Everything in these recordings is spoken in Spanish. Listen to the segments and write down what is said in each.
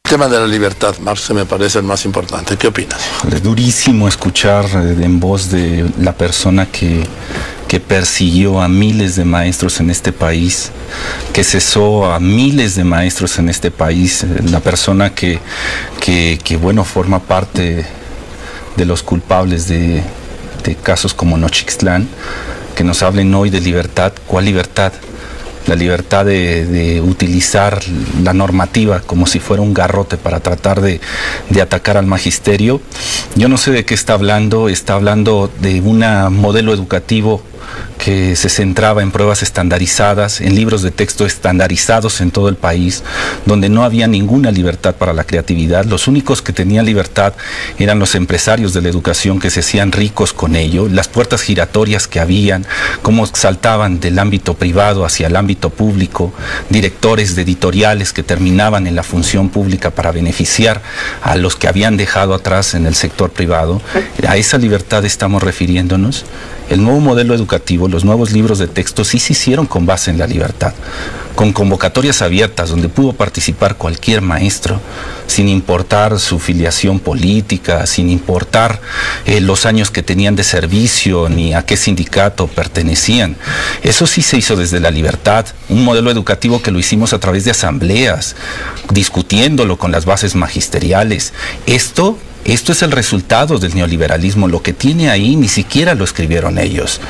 El tema de la libertad, Marx, me parece el más importante. ¿Qué opinas? Es durísimo escuchar en voz de la persona que persiguió a miles de maestros en este país, que cesó a miles de maestros en este país, la persona que bueno, forma parte de los culpables de casos como Nochixtlán, que nos hablen hoy de libertad. ¿Cuál libertad? La libertad de utilizar la normativa como si fuera un garrote para tratar de atacar al magisterio. Yo no sé de qué está hablando de un modelo educativo que se centraba en pruebas estandarizadas, en libros de texto estandarizados en todo el país, donde no había ninguna libertad para la creatividad. Los únicos que tenían libertad eran los empresarios de la educación, que se hacían ricos con ello, las puertas giratorias que habían, cómo saltaban del ámbito privado hacia el ámbito público, directores de editoriales que terminaban en la función pública para beneficiar a los que habían dejado atrás en el sector privado. A esa libertad estamos refiriéndonos. El nuevo modelo educativo, los nuevos libros de texto sí se hicieron con base en la libertad, con convocatorias abiertas donde pudo participar cualquier maestro, sin importar su filiación política, sin importar los años que tenían de servicio ni a qué sindicato pertenecían. Eso sí se hizo desde la libertad, un modelo educativo que lo hicimos a través de asambleas, discutiéndolo con las bases magisteriales. Esto es el resultado del neoliberalismo. Lo que tiene ahí ni siquiera lo escribieron ellos.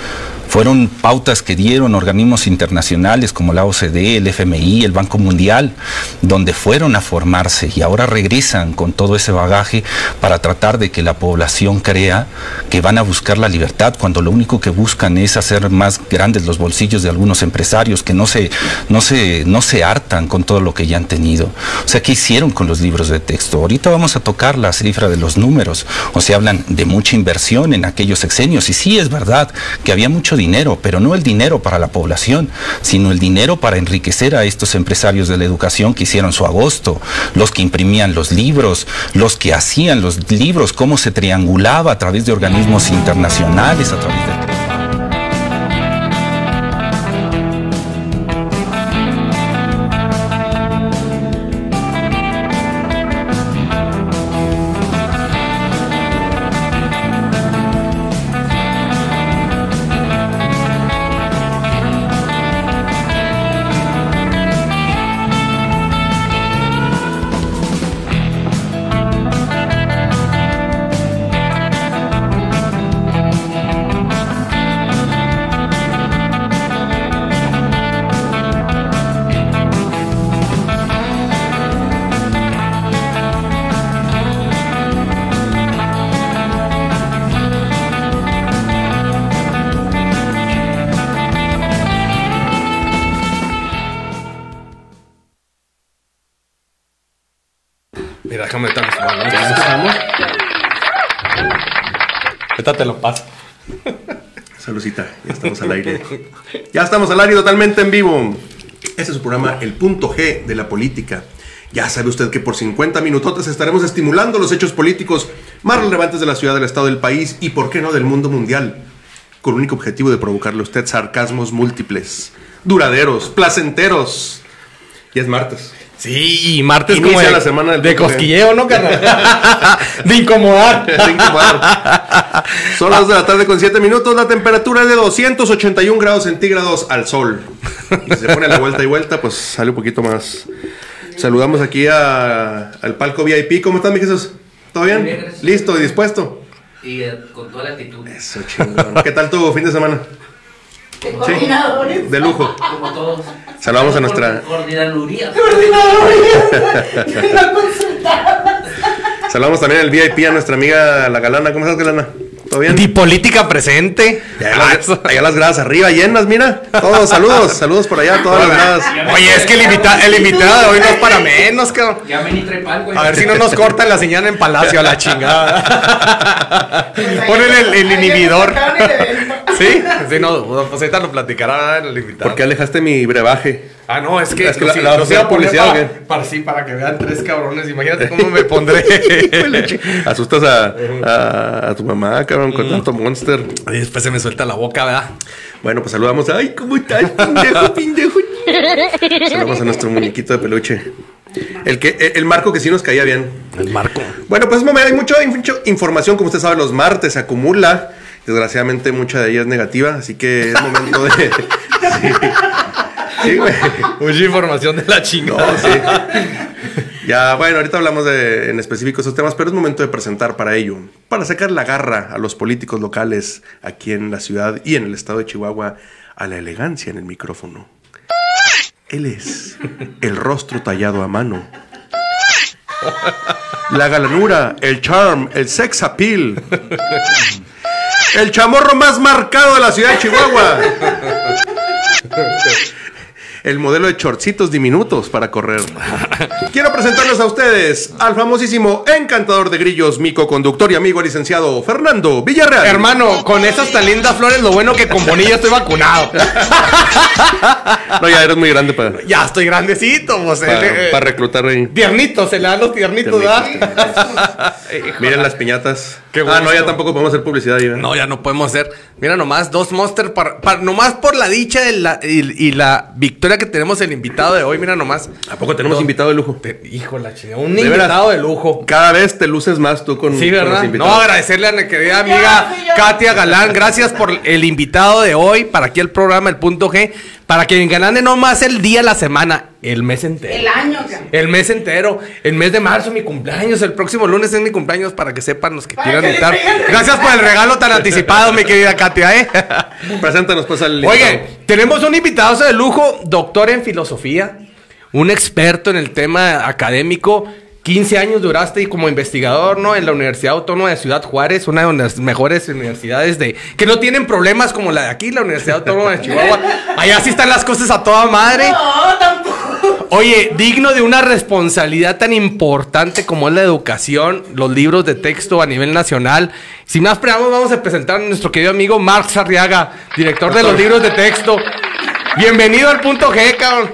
Fueron pautas que dieron organismos internacionales como la OCDE, el FMI, el Banco Mundial, donde fueron a formarse y ahora regresan con todo ese bagaje para tratar de que la población crea que van a buscar la libertad, cuando lo único que buscan es hacer más grandes los bolsillos de algunos empresarios que no se hartan con todo lo que ya han tenido. O sea, ¿qué hicieron con los libros de texto? Ahorita vamos a tocar la cifra de los números. O sea, hablan de mucha inversión en aquellos sexenios, y sí es verdad que había mucho dinero, pero no el dinero para la población, sino el dinero para enriquecer a estos empresarios de la educación que hicieron su agosto, los que imprimían los libros, los que hacían los libros, cómo se triangulaba a través de organismos internacionales, a través de... Mira, déjame meter las manos. ¿Ya estamos? Ahorita te lo paso. Saludcita, ya estamos al aire. Ya estamos al aire totalmente en vivo. Este es su programa El Punto G de la Política. Ya sabe usted que por 50 minutotes estaremos estimulando los hechos políticos más relevantes de la ciudad, del estado, del país y, por qué no, del mundo mundial, con el único objetivo de provocarle a usted sarcasmos múltiples, duraderos, placenteros. Y es martes. Sí, y martes inicia como la semana de cosquilleo, ¿no, carnal? De incomodar. De incomodar. Son las 2 de la tarde con 7 minutos. La temperatura es de 281 grados centígrados al sol. Y si se pone a la vuelta y vuelta, pues sale un poquito más. Saludamos aquí al palco VIP. ¿Cómo estás, mi Jesús? ¿Todo bien? Bien, ¿Listo y dispuesto? Y con toda la actitud. Eso, chingón. ¿Qué tal tu fin de semana? Sí, de lujo. Como todos. Saludamos a nuestra... Coordinaduría. Saludamos también al VIP a nuestra amiga La Galana. ¿Cómo estás, Galana? ¿Todo bien? Di política presente. Allá las gradas arriba llenas, mira. Todos, saludos por allá, todas las gradas. Oye, es que el invitado de hoy no es para menos, cabrón. Ya me ni trepal, güey. A ver si no nos cortan la señal en Palacio a la chingada. Ponen el inhibidor. ¿Sí? Sí, no, pues ahorita lo platicará el invitado. ¿Por qué alejaste mi brebaje? Ah, no, es que la los iba a poner publicidad, ¿o qué? para que vean tres cabrones. Imagínate cómo me pondré. Asustas a tu mamá, cabrón, con tanto Monster. Y después se me suelta la boca, ¿verdad? Bueno, pues saludamos. Ay, ¿cómo estás, pendejo? Saludamos a nuestro muñequito de peluche. El Marco que sí nos caía bien. El Marco. Bueno, pues hay mucha información, como usted sabe, los martes se acumula. Desgraciadamente mucha de ella es negativa, así que es momento de... Sí, güey. Mucha información de la chingada. No, sí. Ya, bueno, ahorita hablamos en específico de esos temas, pero es momento de presentar para ello, para sacar la garra a los políticos locales aquí en la ciudad y en el estado de Chihuahua, a la elegancia en el micrófono. Él es el rostro tallado a mano, la galanura, el charm, el sex appeal, el chamorro más marcado de la ciudad de Chihuahua. El modelo de shortcitos diminutos para correr. Quiero presentarles a ustedes al famosísimo encantador de grillos, mi coconductor y amigo, el licenciado Fernando Villarreal. Hermano, con esas tan lindas flores, lo bueno que con Bonilla estoy vacunado. No, ya eres muy grande para... Ya estoy grandecito, pues. Para reclutar ahí. Tiernitos, se le dan los tiernitos, ¿verdad? Miren las piñatas. Qué No, gusto. ya tampoco podemos hacer publicidad ahí, ¿verdad? No, ya no podemos hacer. Mira nomás, 2 Monster nomás por la dicha y la victoria que tenemos el invitado de hoy. Mira nomás. ¿A poco tenemos invitado de lujo? Hijo de la chingada. Un De invitado veras. de lujo. Cada vez te luces más tú con, Sí, con los ¿verdad? invitados. No, agradecerle a mi querida amiga Katia Galán. Gracias por el invitado de hoy para aquí el programa El Punto G. Para que ganen no más el día, la semana, el mes entero. El año, cabrón. El mes entero. El mes de marzo, mi cumpleaños. El próximo lunes es mi cumpleaños para que sepan los que Para quieran que le invitar. traigan regalo. Gracias por el regalo tan anticipado, mi querida Katia, ¿eh? Preséntanos pues al Oye, invitado. tenemos un invitado de lujo, doctor en filosofía, un experto en el tema académico. 15 años duraste como investigador, ¿no? En la Universidad Autónoma de Ciudad Juárez, una de las mejores universidades que no tienen problemas como la de aquí, la Universidad Autónoma de Chihuahua. Allá sí están las cosas a toda madre. No, tampoco. Oye, digno de una responsabilidad tan importante como es la educación, los libros de texto a nivel nacional. Sin más preámbulos, vamos a presentar a nuestro querido amigo Marx Arriaga, director de los libros de texto. Bienvenido al Punto G, cabrón.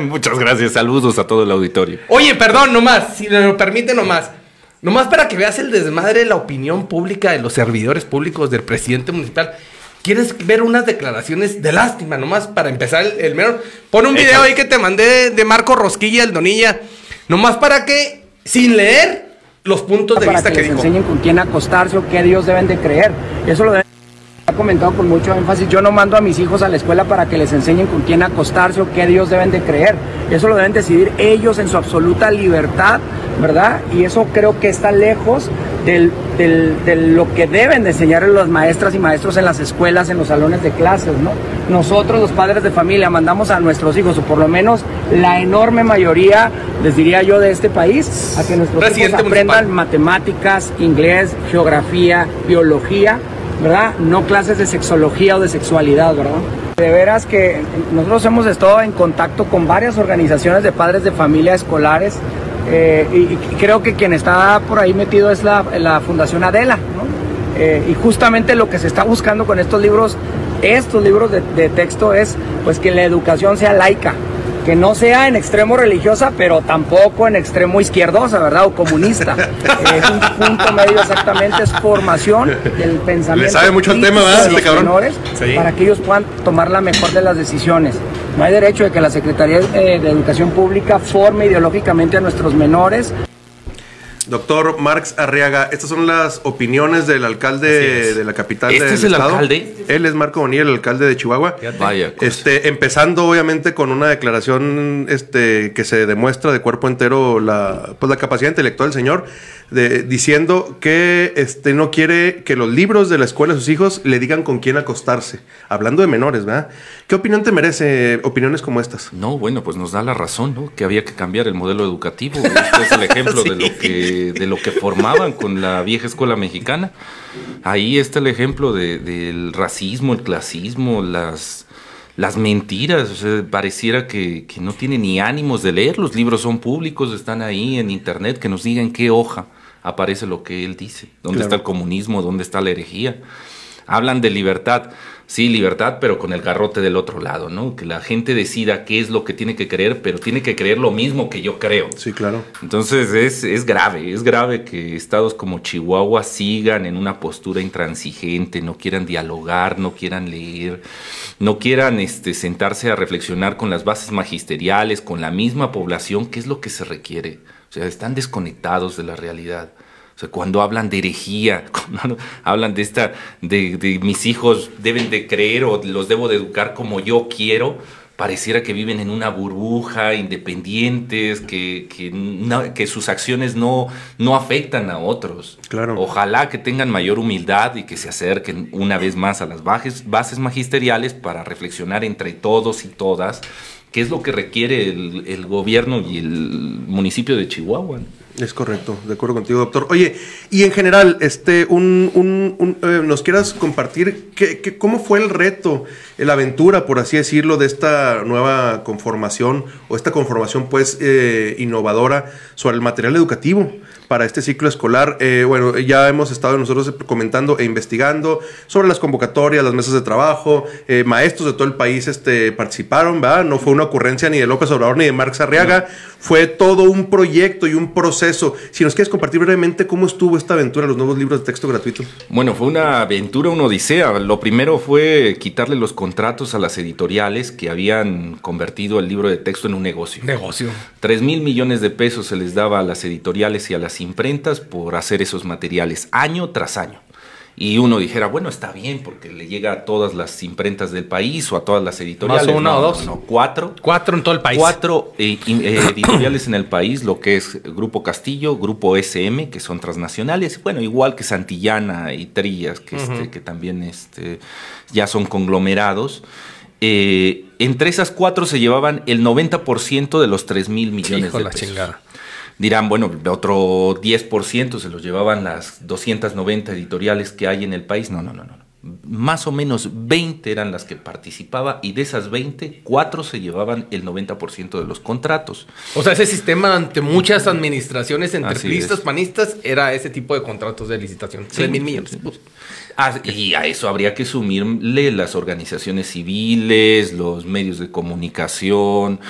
Muchas gracias, saludos a todo el auditorio. Oye, perdón, nomás, si me lo permite, nomás para que veas el desmadre de la opinión pública de los servidores públicos del presidente municipal. ¿Quieres ver unas declaraciones de lástima? Nomás para empezar el mero. Pon un video ahí que te mandé de Marco Rosquilla, el Donilla. Nomás para que, sin leer los puntos de para vista que que les dijo. enseñen con quién acostarse o qué Dios deben de creer. Eso lo ha comentado con mucho énfasis. Yo no mando a mis hijos a la escuela para que les enseñen con quién acostarse o qué Dios deben de creer. Eso lo deben decidir ellos en su absoluta libertad, ¿verdad? Y eso creo que está lejos de lo que deben de enseñar las maestras y maestros en las escuelas, en los salones de clases, ¿no? Nosotros, los padres de familia, mandamos a nuestros hijos, o por lo menos la enorme mayoría, les diría yo, de este país, a que nuestros hijos Presidente aprendan municipal. matemáticas, inglés, geografía, biología, ¿verdad? No clases de sexología o de sexualidad, ¿verdad? De veras que nosotros hemos estado en contacto con varias organizaciones de padres de familia escolares y creo que quien está por ahí metido es la Fundación Adela, ¿no? Y justamente lo que se está buscando con estos libros de texto es pues que la educación sea laica, que no sea en extremo religiosa, pero tampoco en extremo izquierdosa, ¿verdad? O comunista. Es un punto medio exactamente, es formación del pensamiento. Le sabe mucho al tema, crítico ¿verdad? de los Este cabrón. menores, Sí. para que ellos puedan tomar la mejor de las decisiones. No hay derecho de que la Secretaría de Educación Pública forme ideológicamente a nuestros menores. Doctor Marx Arriaga, estas son las opiniones del alcalde de la capital ¿Este del es el estado. alcalde? Él es Marco Bonilla, el alcalde de Chihuahua. Vaya cosa. Empezando obviamente con una declaración que se demuestra de cuerpo entero la capacidad intelectual del señor, diciendo que no quiere que los libros de la escuela de sus hijos le digan con quién acostarse. Hablando de menores, ¿verdad? ¿Qué opinión te merece opiniones como estas? No, bueno, pues nos da la razón, ¿no? Que había que cambiar el modelo educativo. Este es el ejemplo de lo que formaban con la vieja escuela mexicana. Ahí está el ejemplo del racismo, el clasismo, las mentiras. O sea, pareciera que no tiene ni ánimos de leer. Los libros son públicos, están ahí en internet, que nos digan qué hoja aparece lo que él dice. ¿Dónde Claro. está el comunismo? ¿Dónde está la herejía? Hablan de libertad. Sí, libertad, pero con el garrote del otro lado, ¿no? Que la gente decida qué es lo que tiene que creer, pero tiene que creer lo mismo que yo creo. Sí, claro. Entonces es grave que estados como Chihuahua sigan en una postura intransigente, no quieran dialogar, no quieran leer, no quieran sentarse a reflexionar con las bases magisteriales, con la misma población, qué es lo que se requiere. O sea, están desconectados de la realidad. O sea, cuando hablan de herejía, cuando hablan de mis hijos deben de creer o los debo de educar como yo quiero, pareciera que viven en una burbuja, independientes, que sus acciones no afectan a otros. Claro. Ojalá que tengan mayor humildad y que se acerquen una vez más a las bases magisteriales para reflexionar entre todos y todas qué es lo que requiere el gobierno y el municipio de Chihuahua. Es correcto, de acuerdo contigo, doctor. Oye, y en general, ¿nos quieras compartir cómo fue el reto, la aventura, por así decirlo, de esta nueva conformación, o esta conformación, pues, innovadora sobre el material educativo para este ciclo escolar? Bueno, ya hemos estado nosotros comentando e investigando sobre las convocatorias, las mesas de trabajo, maestros de todo el país participaron, ¿verdad? No fue una ocurrencia ni de López Obrador ni de Marx Arriaga, fue todo un proyecto y un proceso. Si nos quieres compartir brevemente cómo estuvo esta aventura, los nuevos libros de texto gratuito. Bueno, fue una aventura, una odisea. Lo primero fue quitarle los contratos a las editoriales que habían convertido el libro de texto en un negocio. 3,000 millones de pesos se les daba a las editoriales y a las imprentas por hacer esos materiales año tras año. Y uno dijera, bueno, está bien, porque le llega a todas las imprentas del país o a todas las editoriales. ¿Más una o dos? No, 4. 4 en todo el país. 4 editoriales en el país, lo que es Grupo Castillo, Grupo SM, que son transnacionales, bueno, igual que Santillana y Trillas, que también ya son conglomerados. Entre esas 4 se llevaban el 90% de los 3,000 millones de pesos. Chingada. Dirán, bueno, otro 10% se los llevaban las 290 editoriales que hay en el país. No. Más o menos 20 eran las que participaba, y de esas 20, 4 se llevaban el 90% de los contratos. O sea, ese sistema ante muchas administraciones Así panistas era ese tipo de contratos de licitación. 3,000 millones. Sí. Y a eso habría que sumirle las organizaciones civiles, los medios de comunicación,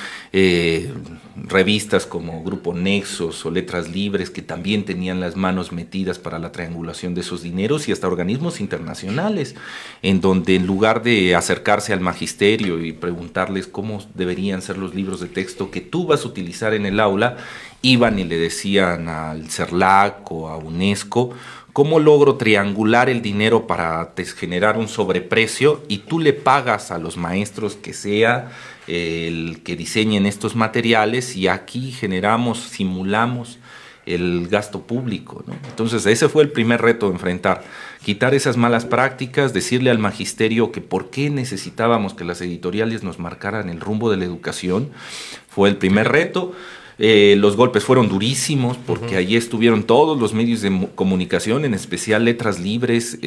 revistas como Grupo Nexos o Letras Libres, que también tenían las manos metidas para la triangulación de esos dineros, y hasta organismos internacionales, en donde en lugar de acercarse al magisterio y preguntarles cómo deberían ser los libros de texto que tú vas a utilizar en el aula, iban y le decían al CERLAC o a UNESCO, ¿cómo logro triangular el dinero para generar un sobreprecio? Y tú le pagas a los maestros que sea el que diseñen estos materiales, y aquí simulamos el gasto público, ¿no? Entonces ese fue el primer reto a enfrentar, quitar esas malas prácticas, decirle al magisterio que por qué necesitábamos que las editoriales nos marcaran el rumbo de la educación. Fue el primer reto. Los golpes fueron durísimos porque allí estuvieron todos los medios de comunicación, en especial Letras Libres,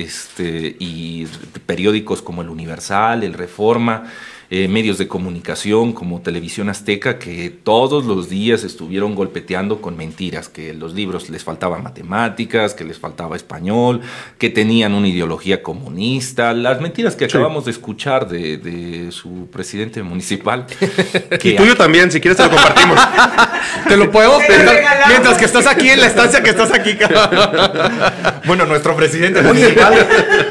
y periódicos como El Universal, El Reforma, medios de comunicación como Televisión Azteca, que todos los días estuvieron golpeteando con mentiras, que los libros les faltaba matemáticas, que les faltaba español, que tenían una ideología comunista, las mentiras que acabamos de escuchar de su presidente municipal. Y tuyo también, si quieres te lo compartimos. Te lo podemos prestar mientras que estás aquí en la estancia que estás aquí. Bueno, nuestro presidente municipal.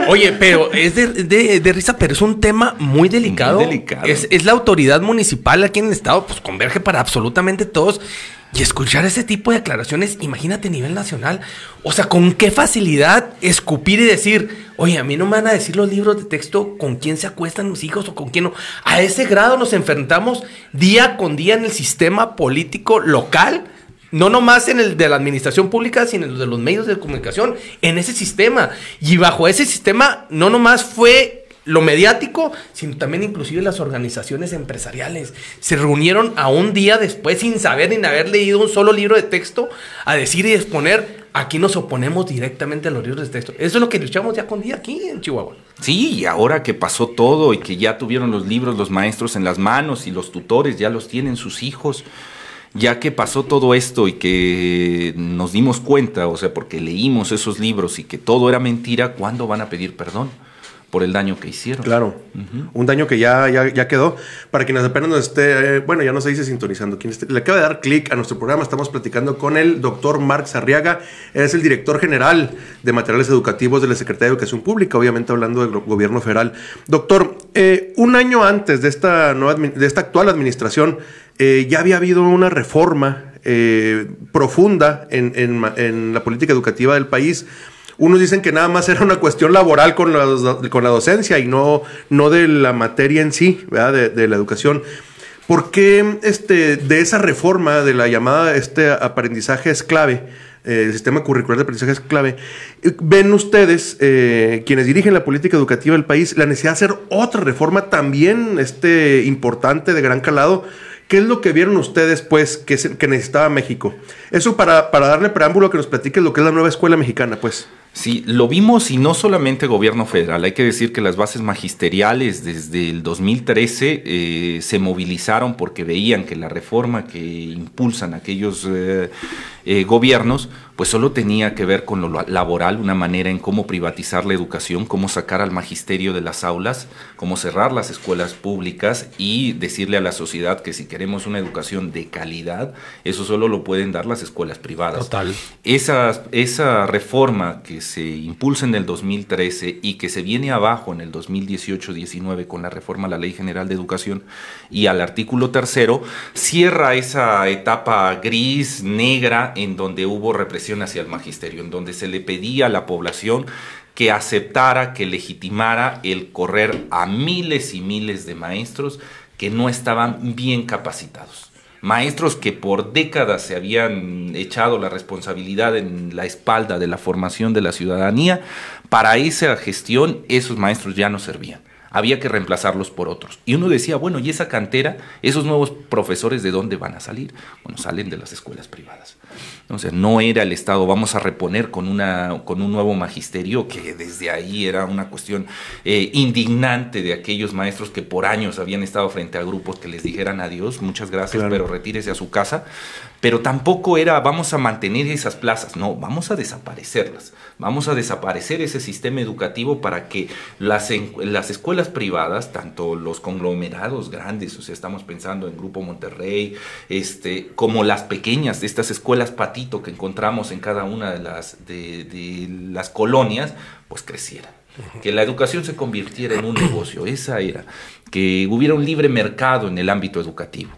Oye, pero es de risa, pero es un tema muy delicado. Muy delicado. Es la autoridad municipal aquí en el estado, pues converge para absolutamente todos. Y escuchar ese tipo de declaraciones, imagínate a nivel nacional. O sea, con qué facilidad escupir y decir, oye, a mí no me van a decir los libros de texto con quién se acuestan mis hijos o con quién no. A ese grado nos enfrentamos día con día en el sistema político local. No nomás en el de la administración pública, sino en el de los medios de comunicación, en ese sistema. Y bajo ese sistema no nomás fue lo mediático, sino también inclusive las organizaciones empresariales. Se reunieron a un día después, sin saber ni haber leído un solo libro de texto, a decir y exponer, aquí nos oponemos directamente a los libros de texto. Eso es lo que luchamos ya con día aquí en Chihuahua. Sí, y ahora que pasó todo y que ya tuvieron los libros los maestros en las manos y los tutores ya los tienen sus hijos, ya que pasó todo esto y que nos dimos cuenta, o sea, porque leímos esos libros y que todo era mentira, ¿cuándo van a pedir perdón? por el daño que hicieron. Claro, un daño que ya quedó. Para quienes apenas nos esté, bueno, ya no se dice sintonizando, le acaba de dar clic a nuestro programa, estamos platicando con el doctor Marx Arriaga, es el director general de materiales educativos de la Secretaría de Educación Pública, obviamente hablando del gobierno federal. Doctor, un año antes de esta actual administración, ya había habido una reforma profunda en la política educativa del país. Unos dicen que nada más era una cuestión laboral con la docencia y no de la materia en sí, ¿verdad? De la educación. ¿Por qué de esa reforma de la llamada aprendizaje es clave, el sistema curricular de aprendizaje es clave, ven ustedes, quienes dirigen la política educativa del país, la necesidad de hacer otra reforma también importante, de gran calado? ¿Qué es lo que vieron ustedes, pues, que necesitaba México? Eso para darle preámbulo a que nos platiques lo que es la nueva escuela mexicana, pues. Sí, lo vimos, y no solamente gobierno federal. Hay que decir que las bases magisteriales desde el 2013 se movilizaron porque veían que la reforma que impulsan aquellos gobiernos, pues solo tenía que ver con lo laboral, una manera en cómo privatizar la educación, cómo sacar al magisterio de las aulas, cómo cerrar las escuelas públicas y decirle a la sociedad que si queremos una educación de calidad, eso solo lo pueden dar las escuelas privadas. Total. Esa reforma que se impulsa en el 2013 y que se viene abajo en el 2018-19 con la reforma a la Ley General de Educación y al artículo 3º, cierra esa etapa gris, negra, en donde hubo represión hacia el magisterio, en donde se le pedía a la población que aceptara, que legitimara el correr a miles y miles de maestros que no estaban bien capacitados. Maestros que por décadas se habían echado la responsabilidad en la espalda de la formación de la ciudadanía. Para esa gestión, esos maestros ya no servían. Había que reemplazarlos por otros. Y uno decía, bueno, ¿y esa cantera, esos nuevos profesores de dónde van a salir? Bueno, salen de las escuelas privadas. Entonces, no era el Estado, vamos a reponer con un nuevo magisterio, que desde ahí era una cuestión indignante de aquellos maestros que por años habían estado frente a grupos que les dijeran adiós, muchas gracias, claro, pero retírese a su casa. Pero tampoco era vamos a mantener esas plazas, no, vamos a desaparecerlas. Vamos a desaparecer ese sistema educativo para que las escuelas privadas, tanto los conglomerados grandes, o sea, estamos pensando en Grupo Monterrey, como las pequeñas, estas escuelas patito que encontramos en cada una de las colonias, pues crecieran. Que la educación se convirtiera en un negocio, esa era. Que hubiera un libre mercado en el ámbito educativo.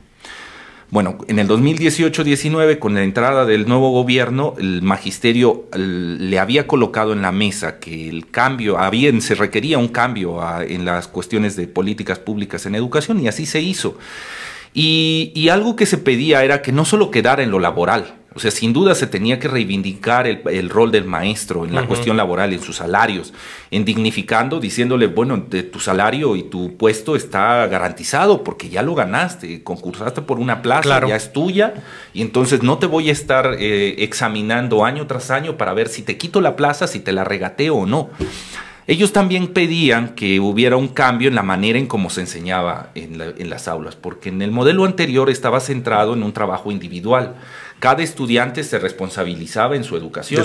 Bueno, en el 2018-19, con la entrada del nuevo gobierno, el magisterio le había colocado en la mesa que el cambio, se requería un cambio en las cuestiones de políticas públicas en educación, y así se hizo. Y algo que se pedía era que no solo quedara en lo laboral, o sea, sin duda se tenía que reivindicar el rol del maestro en la cuestión laboral, en sus salarios, en dignificando, diciéndole, bueno, tu salario y tu puesto está garantizado porque ya lo ganaste, concursaste por una plaza, claro, ya es tuya, y entonces no te voy a estar examinando año tras año para ver si te quito la plaza, si te la regateo o no. Ellos también pedían que hubiera un cambio en la manera en cómo se enseñaba en las aulas, porque en el modelo anterior estaba centrado en un trabajo individual. Cada estudiante se responsabilizaba en su educación,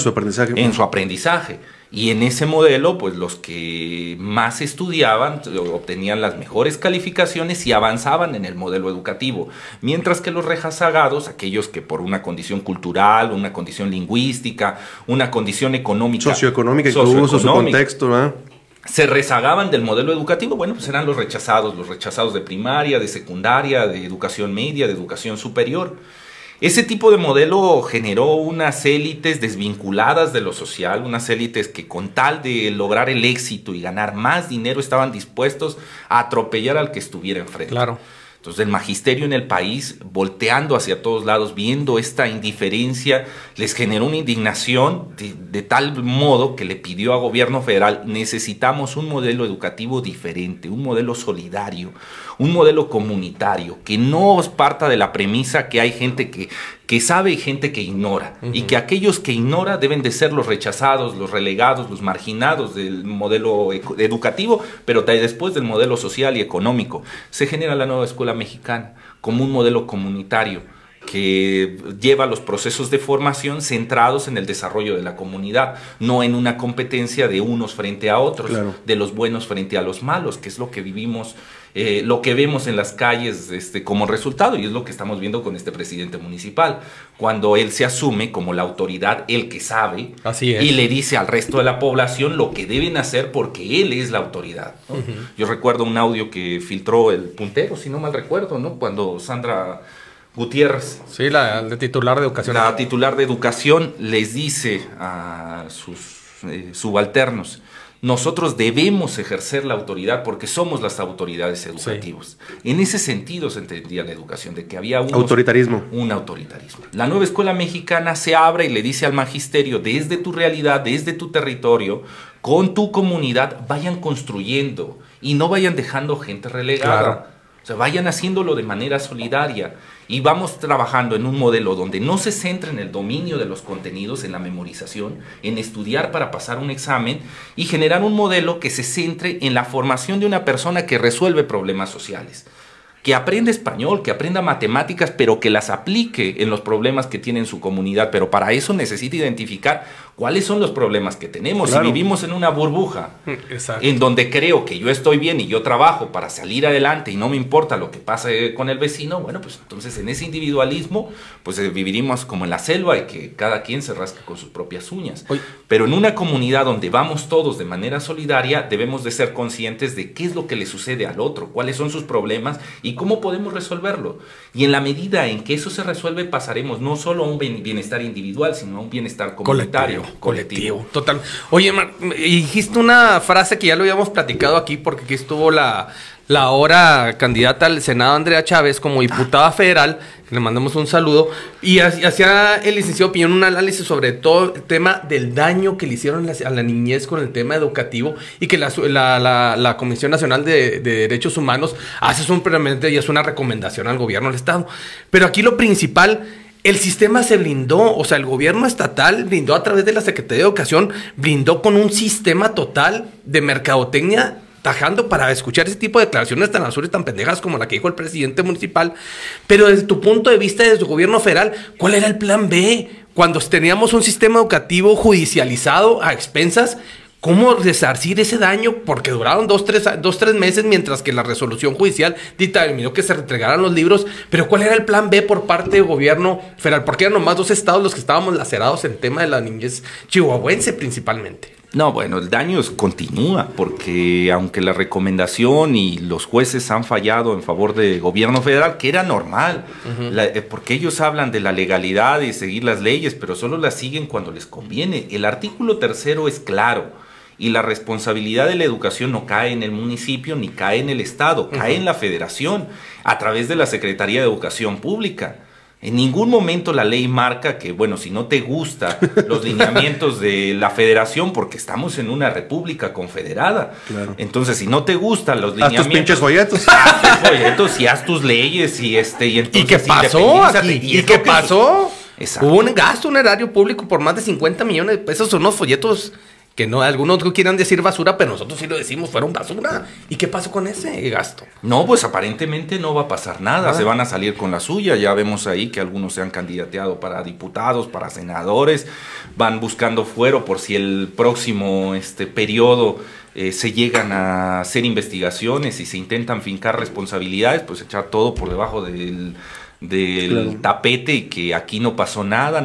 en su aprendizaje. Y en ese modelo, pues los que más estudiaban obtenían las mejores calificaciones y avanzaban en el modelo educativo. Mientras que los rezagados, aquellos que por una condición cultural, una condición lingüística, una condición económica, socioeconómica, incluso su contexto, ¿verdad?, se rezagaban del modelo educativo, bueno, pues eran los rechazados de primaria, de secundaria, de educación media, de educación superior. Ese tipo de modelo generó unas élites desvinculadas de lo social, unas élites que con tal de lograr el éxito y ganar más dinero estaban dispuestos a atropellar al que estuviera enfrente. Claro. Entonces el magisterio en el país, volteando hacia todos lados, viendo esta indiferencia, les generó una indignación de tal modo que le pidió a gobierno federal, necesitamos un modelo educativo diferente, un modelo solidario, un modelo comunitario, que no parta de la premisa que hay gente que sabe y gente que ignora, y que aquellos que ignora deben de ser los rechazados, los relegados, los marginados del modelo educativo, pero después del modelo social y económico. Se genera la nueva escuela mexicana como un modelo comunitario que lleva los procesos de formación centrados en el desarrollo de la comunidad, no en una competencia de unos frente a otros, Claro. de los buenos frente a los malos, que es lo que vivimos, lo que vemos en las calles como resultado, y es lo que estamos viendo con este presidente municipal, cuando él se asume como la autoridad, el que sabe, Así es. y le dice al resto de la población lo que deben hacer porque él es la autoridad, ¿no? Yo recuerdo un audio que filtró el Puntero, si no mal recuerdo, ¿no? Cuando Sandra Gutiérrez, Sí, la de titular de educación. la titular de educación, les dice a sus subalternos: nosotros debemos ejercer la autoridad porque somos las autoridades educativas. En ese sentido se entendía la educación, de que había Autoritarismo. un autoritarismo. La nueva escuela mexicana se abre y le dice al magisterio: desde tu realidad, desde tu territorio, con tu comunidad, vayan construyendo y no vayan dejando gente relegada. Claro. O sea, vayan haciéndolo de manera solidaria y vamos trabajando en un modelo donde no se centre en el dominio de los contenidos, en la memorización, en estudiar para pasar un examen, y generar un modelo que se centre en la formación de una persona que resuelve problemas sociales, que aprenda español, que aprenda matemáticas, pero que las aplique en los problemas que tiene en su comunidad. Pero para eso necesita identificar cuáles son los problemas que tenemos. Claro. Si vivimos en una burbuja Exacto. en donde creo que yo estoy bien y yo trabajo para salir adelante y no me importa lo que pase con el vecino, bueno, pues entonces en ese individualismo pues viviríamos como en la selva y que cada quien se rasque con sus propias uñas. Oye. Pero en una comunidad donde vamos todos de manera solidaria, debemos de ser conscientes de qué es lo que le sucede al otro, cuáles son sus problemas y cómo podemos resolverlo. Y en la medida en que eso se resuelve, pasaremos no solo a un bienestar individual, sino a un bienestar comunitario. Colectivo. Total. Oye, dijiste una frase que ya lo habíamos platicado aquí, porque aquí estuvo la ahora candidata al Senado, Andrea Chávez, como diputada federal, que le mandamos un saludo, y hacía el licenciado Piñón un análisis sobre todo el tema del daño que le hicieron a la niñez con el tema educativo, y que la Comisión Nacional de Derechos Humanos hace simplemente y es una recomendación al gobierno del Estado. Pero aquí lo principal: el sistema se blindó, o sea, el gobierno estatal blindó a través de la Secretaría de Educación, blindó con un sistema total de mercadotecnia, tajando para escuchar ese tipo de declaraciones tan absurdas y tan pendejas como la que dijo el presidente municipal. Pero desde tu punto de vista, desde tu gobierno federal, ¿cuál era el plan B? Cuando teníamos un sistema educativo judicializado a expensas, ¿cómo resarcir ese daño? Porque duraron 2-3 meses, mientras que la resolución judicial determinó que se entregaran los libros. Pero ¿cuál era el plan B por parte del gobierno federal? Porque eran nomás 2 estados los que estábamos lacerados en el tema de la niñez chihuahuense principalmente. No, bueno, el daño continúa, porque aunque la recomendación y los jueces han fallado en favor del gobierno federal, que era normal, porque ellos hablan de la legalidad y seguir las leyes, pero solo las siguen cuando les conviene. El artículo 3º es claro, y la responsabilidad de la educación no cae en el municipio ni cae en el estado, cae en la federación, a través de la Secretaría de Educación Pública. En ningún momento la ley marca que, bueno, si no te gustan los lineamientos de la federación, porque estamos en una república confederada. Claro. Entonces, si no te gustan los lineamientos... Haz tus pinches folletos. Haz tus folletos y haz tus leyes y entonces... ¿Y qué pasó aquí? ¿Y qué pasó? Exacto. Hubo un gasto, un erario público por más de 50 millones de pesos. Son unos folletos que no, algunos no quieran decir basura, pero nosotros sí lo decimos, fueron basura. ¿Y qué pasó con ese gasto? No, pues aparentemente no va a pasar nada, se van a salir con la suya. Ya vemos ahí que algunos se han candidateado para diputados, para senadores, van buscando fuero por si el próximo periodo se llegan a hacer investigaciones y se intentan fincar responsabilidades, pues echar todo por debajo del claro, tapete, y que aquí no pasó nada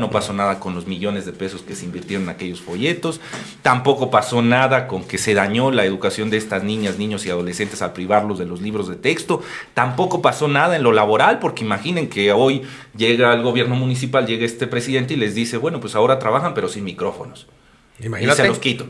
con los millones de pesos que se invirtieron en aquellos folletos, tampoco pasó nada con que se dañó la educación de estas niñas, niños y adolescentes al privarlos de los libros de texto, tampoco pasó nada en lo laboral, porque imaginen que hoy llega el gobierno municipal, llega este presidente y les dice, bueno, pues ahora trabajan pero sin micrófonos. Imagínate. Y se los quito.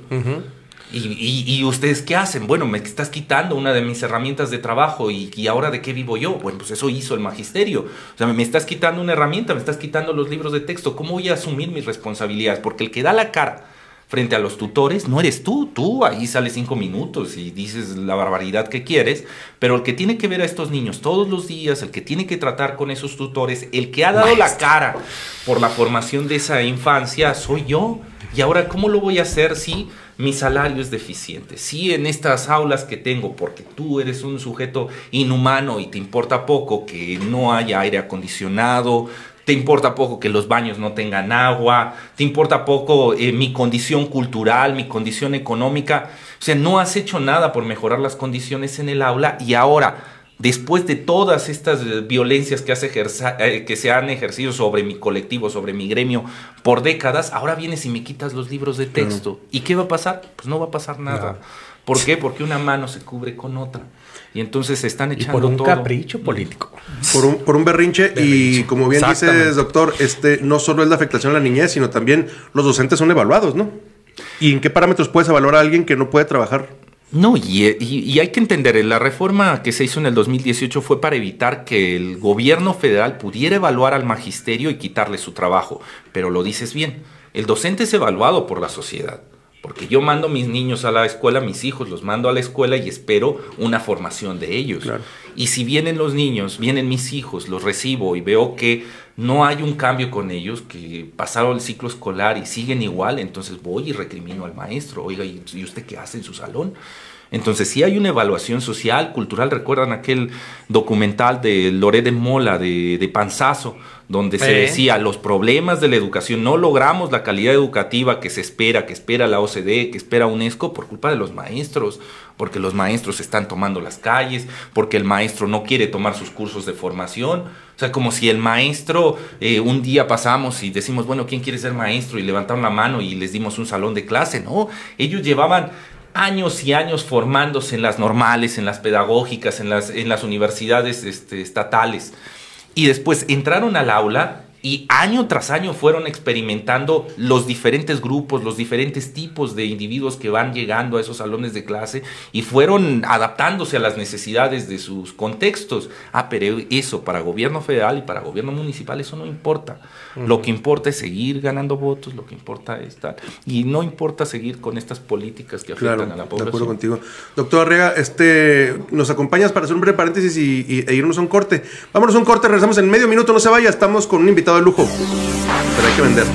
¿Y ustedes qué hacen? Bueno, me estás quitando una de mis herramientas de trabajo y ahora ¿de qué vivo yo? Bueno, pues eso hizo el magisterio. O sea, me estás quitando una herramienta, me estás quitando los libros de texto. ¿Cómo voy a asumir mis responsabilidades? Porque el que da la cara frente a los tutores no eres tú. Tú ahí sales 5 minutos y dices la barbaridad que quieres, pero el que tiene que ver a estos niños todos los días, el que tiene que tratar con esos tutores, el que ha dado la cara por la formación de esa infancia, soy yo. Y ahora, ¿cómo lo voy a hacer si mi salario es deficiente? Si en estas aulas que tengo, porque tú eres un sujeto inhumano y te importa poco que no haya aire acondicionado, te importa poco que los baños no tengan agua, te importa poco mi condición cultural, mi condición económica. O sea, no has hecho nada por mejorar las condiciones en el aula y ahora, después de todas estas violencias que se han ejercido sobre mi colectivo, sobre mi gremio por décadas, ahora vienes y me quitas los libros de texto. ¿Y qué va a pasar? Pues no va a pasar nada. ¿Por qué? Porque una mano se cubre con otra. Y entonces se están echando por un todo. capricho político. Por un berrinche. Y como bien dices, doctor, no solo es la afectación a la niñez, sino también los docentes son evaluados, ¿no? ¿Y en qué parámetros puedes evaluar a alguien que no puede trabajar? No, y hay que entender, la reforma que se hizo en el 2018 fue para evitar que el gobierno federal pudiera evaluar al magisterio y quitarle su trabajo. Pero lo dices bien, el docente es evaluado por la sociedad. Porque yo mando mis niños a la escuela, mis hijos los mando a la escuela y espero una formación de ellos. Claro. Y si vienen los niños, vienen mis hijos, los recibo y veo que no hay un cambio con ellos, que pasaron el ciclo escolar y siguen igual, entonces voy y recrimino al maestro. Oiga, ¿y usted qué hace en su salón? Entonces sí hay una evaluación social, cultural. ¿Recuerdan aquel documental de Loré de Mola, de Panzazo, donde se decía los problemas de la educación, no logramos la calidad educativa que se espera, que espera la OCDE, que espera UNESCO por culpa de los maestros, porque los maestros están tomando las calles, porque el maestro no quiere tomar sus cursos de formación? O sea, como si el maestro, un día pasamos y decimos, bueno, ¿quién quiere ser maestro? Y levantaron la mano y les dimos un salón de clase. No, ellos llevaban años y años formándose en las normales, en las pedagógicas, en las universidades estatales. Y después entraron al aula y año tras año fueron experimentando los diferentes grupos, los diferentes tipos de individuos que van llegando a esos salones de clase y fueron adaptándose a las necesidades de sus contextos. Pero eso para gobierno federal y para gobierno municipal, eso no importa. Lo que importa es seguir ganando votos, lo que importa es tal. Y no importa seguir con estas políticas que afectan a la población. De acuerdo contigo. Doctor Arriaga, nos acompañas para hacer un breve paréntesis e irnos a un corte. Vámonos a un corte, regresamos en medio minuto, no se vaya, estamos con un invitado de lujo, pero hay que vender.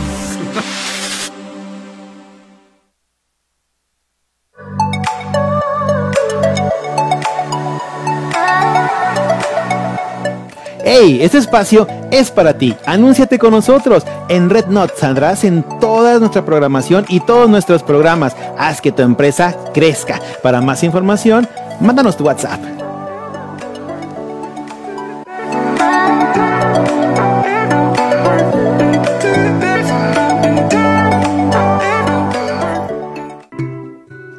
¡Hey! Este espacio es para ti. Anúnciate con nosotros. En Red Not saldrás en toda nuestra programación y todos nuestros programas. Haz que tu empresa crezca. Para más información, mándanos tu WhatsApp.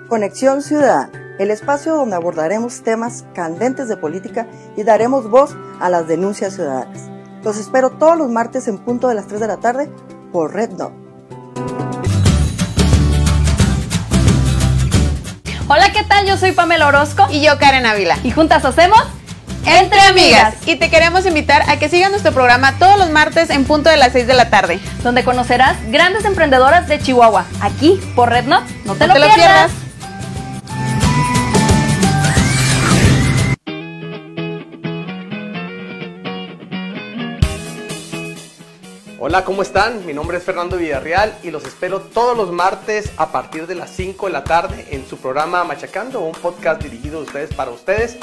Conexión Ciudadana, el espacio donde abordaremos temas candentes de política y daremos voz a las denuncias ciudadanas. Los espero todos los martes en punto de las 3 de la tarde por Red Not. Hola, ¿qué tal? Yo soy Pamela Orozco. Y yo, Karen Ávila. Y juntas hacemos Entre Amigas. Y te queremos invitar a que sigas nuestro programa todos los martes en punto de las 6 de la tarde. Donde conocerás grandes emprendedoras de Chihuahua. Aquí, por Red Not. No te lo pierdas. Hola, ¿cómo están? Mi nombre es Fernando Villarreal y los espero todos los martes a partir de las 5 de la tarde en su programa Machacando, un podcast dirigido de ustedes para ustedes,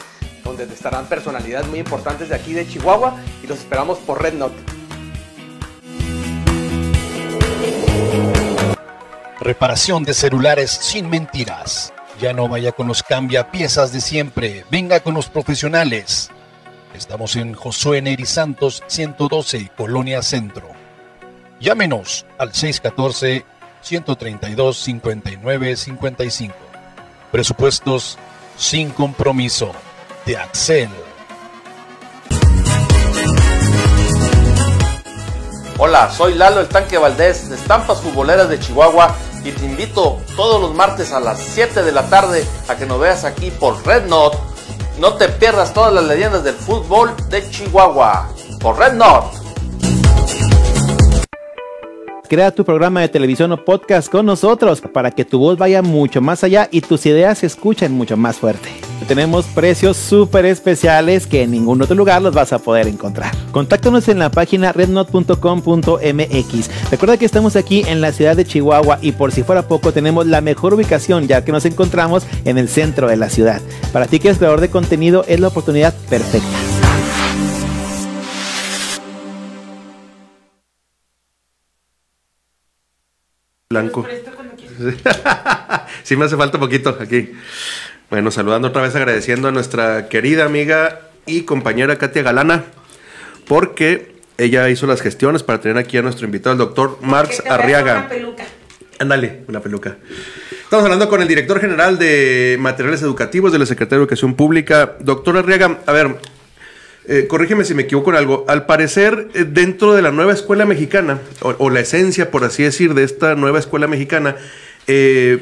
donde estarán personalidades muy importantes de aquí de Chihuahua y los esperamos por Red Not. Reparación de celulares sin mentiras. Ya no vaya con los cambiapiezas de siempre, venga con los profesionales. Estamos en Josué Neri Santos 112, Colonia Centro. Llámenos al 614-132-5955. Presupuestos sin compromiso de Axel. Hola, soy Lalo el Tanque Valdés de Estampas Futboleras de Chihuahua y te invito todos los martes a las 7 de la tarde a que nos veas aquí por Red Not. No te pierdas todas las leyendas del fútbol de Chihuahua por Red Not. Crea tu programa de televisión o podcast con nosotros para que tu voz vaya mucho más allá y tus ideas se escuchen mucho más fuerte. Tenemos precios súper especiales que en ningún otro lugar los vas a poder encontrar. Contáctanos en la página rednot.com.mx. Recuerda que estamos aquí en la ciudad de Chihuahua y por si fuera poco tenemos la mejor ubicación ya que nos encontramos en el centro de la ciudad. Para ti que eres creador de contenido es la oportunidad perfecta. blanco. Sí me hace falta poquito aquí. Bueno, saludando otra vez, agradeciendo a nuestra querida amiga y compañera Katia Galana, porque ella hizo las gestiones para tener aquí a nuestro invitado, el doctor Marx Arriaga. Una peluca. Ándale, una peluca. Estamos hablando con el director general de materiales educativos de la Secretaría de Educación Pública. Doctor Arriaga, a ver, corrígeme si me equivoco en algo. Al parecer, dentro de la nueva escuela mexicana, o la esencia, por así decir, de esta nueva escuela mexicana,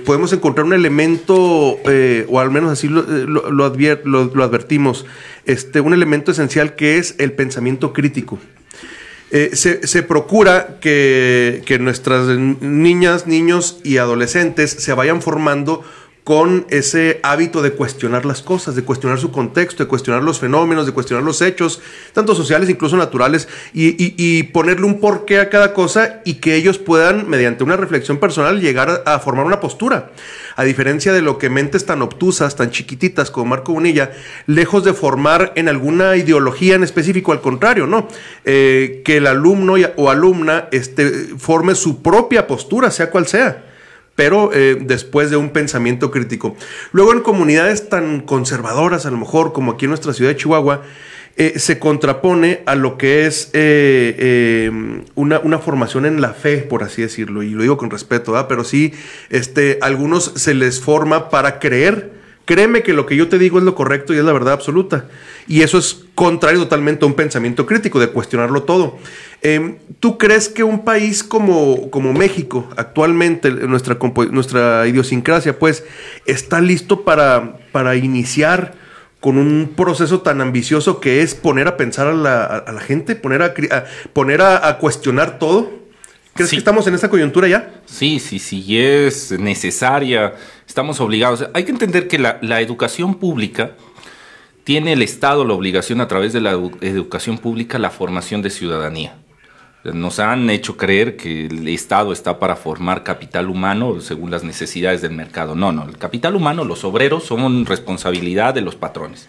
podemos encontrar un elemento, o al menos así lo advertimos, un elemento esencial que es el pensamiento crítico. Se procura que nuestras niñas, niños y adolescentes se vayan formando con ese hábito de cuestionar las cosas, de cuestionar su contexto, de cuestionar los fenómenos, de cuestionar los hechos, tanto sociales, incluso naturales, y ponerle un porqué a cada cosa y que ellos puedan, mediante una reflexión personal, llegar a formar una postura. A diferencia de lo que mentes tan obtusas, tan chiquititas como Marco Bonilla, lejos de formar en alguna ideología en específico, al contrario, ¿no? Que el alumno o alumna forme su propia postura, sea cual sea, pero después de un pensamiento crítico. Luego, en comunidades tan conservadoras, a lo mejor como aquí en nuestra ciudad de Chihuahua, se contrapone a lo que es una formación en la fe, por así decirlo, y lo digo con respeto, ¿verdad? Pero sí, algunos se les forma para creer. Créeme que lo que yo te digo es lo correcto y es la verdad absoluta. Y eso es contrario totalmente a un pensamiento crítico, de cuestionarlo todo. ¿Tú crees que un país como México, actualmente, nuestra idiosincrasia, pues, está listo para iniciar con un proceso tan ambicioso que es poner a pensar a la gente, poner a cuestionar todo? ¿Crees que estamos en esta coyuntura ya? Sí, es necesaria, estamos obligados. Hay que entender que la educación pública tiene el Estado la obligación, a través de la educación pública, la formación de ciudadanía. Nos han hecho creer que el Estado está para formar capital humano según las necesidades del mercado. No, el capital humano, los obreros, son responsabilidad de los patrones.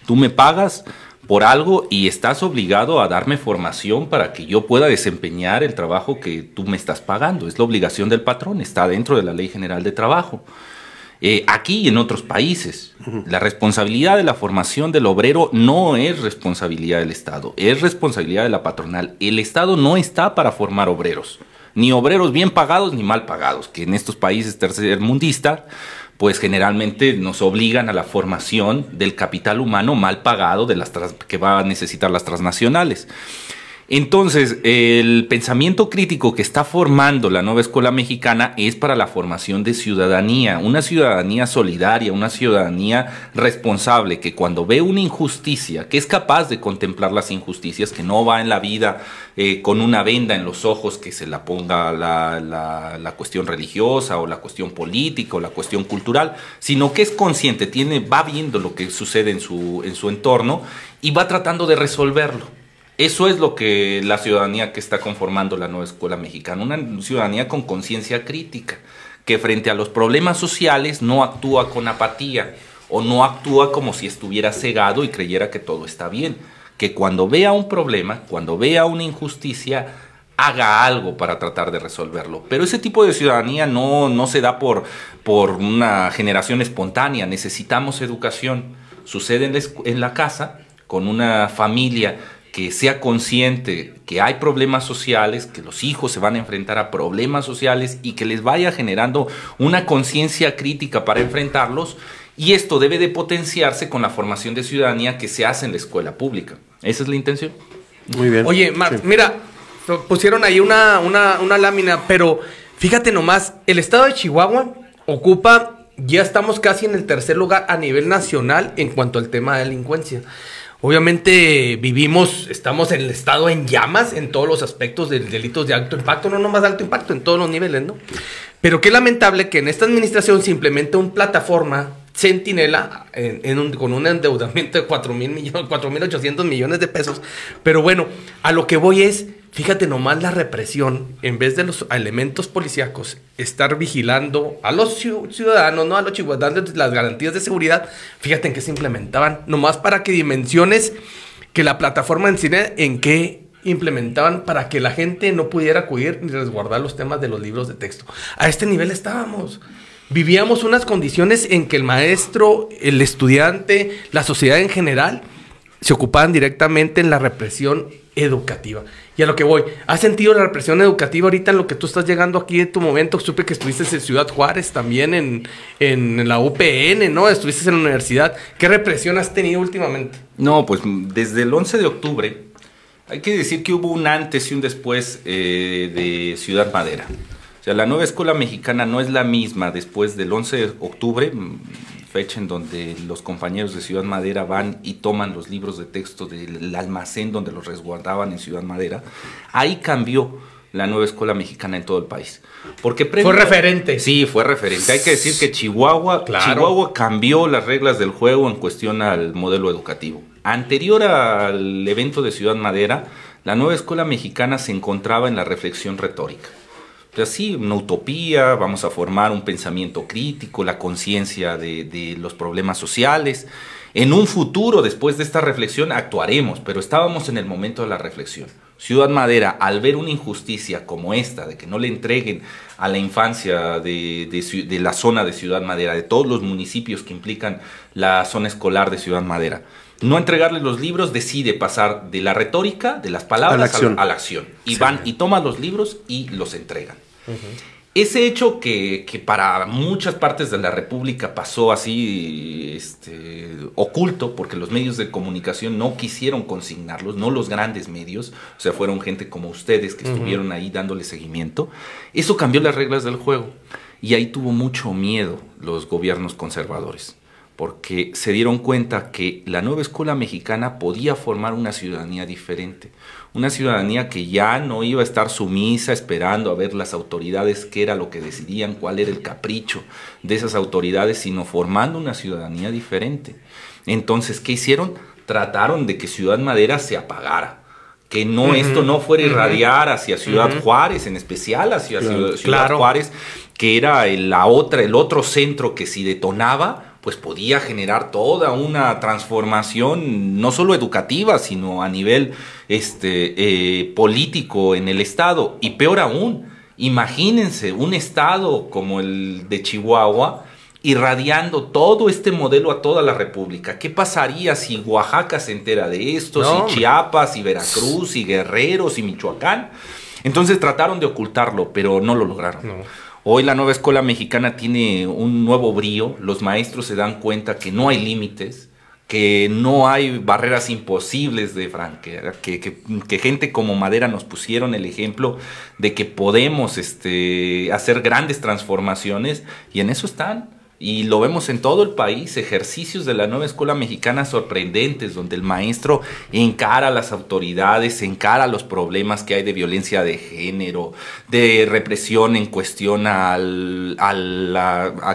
Tú me pagas por algo y estás obligado a darme formación para que yo pueda desempeñar el trabajo que tú me estás pagando. Es la obligación del patrón, está dentro de la Ley General de Trabajo. Aquí y en otros países, la responsabilidad de la formación del obrero no es responsabilidad del Estado, es responsabilidad de la patronal. El Estado no está para formar obreros, ni obreros bien pagados ni mal pagados, que en estos países tercermundistas, pues generalmente nos obligan a la formación del capital humano mal pagado que va a necesitar las transnacionales. Entonces, el pensamiento crítico que está formando la nueva escuela mexicana es para la formación de ciudadanía, una ciudadanía solidaria, una ciudadanía responsable, que cuando ve una injusticia, que es capaz de contemplar las injusticias, que no va en la vida con una venda en los ojos que se la ponga la cuestión religiosa o la cuestión política o la cuestión cultural, sino que es consciente, va viendo lo que sucede en su entorno y va tratando de resolverlo. Eso es lo que la ciudadanía que está conformando la nueva escuela mexicana, una ciudadanía con conciencia crítica, que frente a los problemas sociales no actúa con apatía o no actúa como si estuviera cegado y creyera que todo está bien, que cuando vea un problema, cuando vea una injusticia, haga algo para tratar de resolverlo. Pero ese tipo de ciudadanía no se da por una generación espontánea, necesitamos educación. Sucede en la casa, con una familia que sea consciente que hay problemas sociales, que los hijos se van a enfrentar a problemas sociales y que les vaya generando una conciencia crítica para enfrentarlos, y esto debe de potenciarse con la formación de ciudadanía que se hace en la escuela pública. Esa es la intención. Muy bien. Oye, Marc, mira, pusieron ahí una lámina, pero fíjate nomás, el estado de Chihuahua ocupa, ya estamos casi en el tercer lugar a nivel nacional en cuanto al tema de delincuencia. Obviamente estamos en el estado en llamas en todos los aspectos de delitos de alto impacto, no nomás de alto impacto, en todos los niveles, ¿no? Pero qué lamentable que en esta administración se implemente una plataforma centinela con un endeudamiento de 4.800 millones de pesos. Pero bueno, a lo que voy es, fíjate nomás la represión, en vez de los elementos policíacos, estar vigilando a los ciudadanos, no a los chihuahuas, dándoles las garantías de seguridad. Fíjate en qué se implementaban, nomás para que dimensiones que la plataforma en cine en qué implementaban para que la gente no pudiera acudir ni resguardar los temas de los libros de texto. A este nivel estábamos. Vivíamos unas condiciones en que el maestro, el estudiante, la sociedad en general, se ocupaban directamente en la represión educativa. Y a lo que voy, ¿has sentido la represión educativa ahorita en lo que tú estás llegando aquí en tu momento? Supe que estuviste en Ciudad Juárez, también en la UPN, ¿no? Estuviste en la universidad. ¿Qué represión has tenido últimamente? No, pues desde el 11 de octubre, hay que decir que hubo un antes y un después de Ciudad Madera. O sea, la nueva escuela mexicana no es la misma después del 11 de octubre, fecha en donde los compañeros de Ciudad Madera van y toman los libros de texto del almacén donde los resguardaban en Ciudad Madera. Ahí cambió la nueva escuela mexicana en todo el país. Porque fue referente. Sí, fue referente. Hay que decir que Chihuahua cambió las reglas del juego en cuestión al modelo educativo. Anterior al evento de Ciudad Madera, la nueva escuela mexicana se encontraba en la reflexión retórica. Así, una utopía, vamos a formar un pensamiento crítico, la conciencia de los problemas sociales. En un futuro, después de esta reflexión, actuaremos, pero estábamos en el momento de la reflexión. Ciudad Madera, al ver una injusticia como esta, de que no le entreguen a la infancia de la zona de Ciudad Madera, de todos los municipios que implican la zona escolar de Ciudad Madera, no entregarle los libros, decide pasar de la retórica, de las palabras, a la acción. Y sí, van y toman los libros y los entregan. Ese hecho que para muchas partes de la República pasó así oculto, porque los medios de comunicación no quisieron consignarlos, no los grandes medios, o sea, fueron gente como ustedes que estuvieron ahí dándole seguimiento. Eso cambió las reglas del juego y ahí tuvo mucho miedo los gobiernos conservadores, porque se dieron cuenta que la nueva escuela mexicana podía formar una ciudadanía diferente, una ciudadanía que ya no iba a estar sumisa esperando a ver las autoridades qué era lo que decidían, cuál era el capricho de esas autoridades, sino formando una ciudadanía diferente. Entonces, ¿qué hicieron? Trataron de que Ciudad Madera se apagara, que no esto no fuera a irradiar hacia Ciudad Juárez, en especial hacia Ciudad Juárez, que era el otro centro que si detonaba, pues podía generar toda una transformación, no solo educativa, sino a nivel político en el estado. Y peor aún, imagínense un estado como el de Chihuahua irradiando todo este modelo a toda la República. ¿Qué pasaría si Oaxaca se entera de esto, si Chiapas, y Veracruz, y Guerreros, y Michoacán? Entonces trataron de ocultarlo, pero no lo lograron. No. Hoy la nueva escuela mexicana tiene un nuevo brío, los maestros se dan cuenta que no hay límites, que no hay barreras imposibles de franquear, que gente como Madera nos pusieron el ejemplo de que podemos hacer grandes transformaciones, y en eso están. Y lo vemos en todo el país, ejercicios de la nueva escuela mexicana sorprendentes, donde el maestro encara a las autoridades, encara los problemas que hay de violencia de género, de represión en cuestión a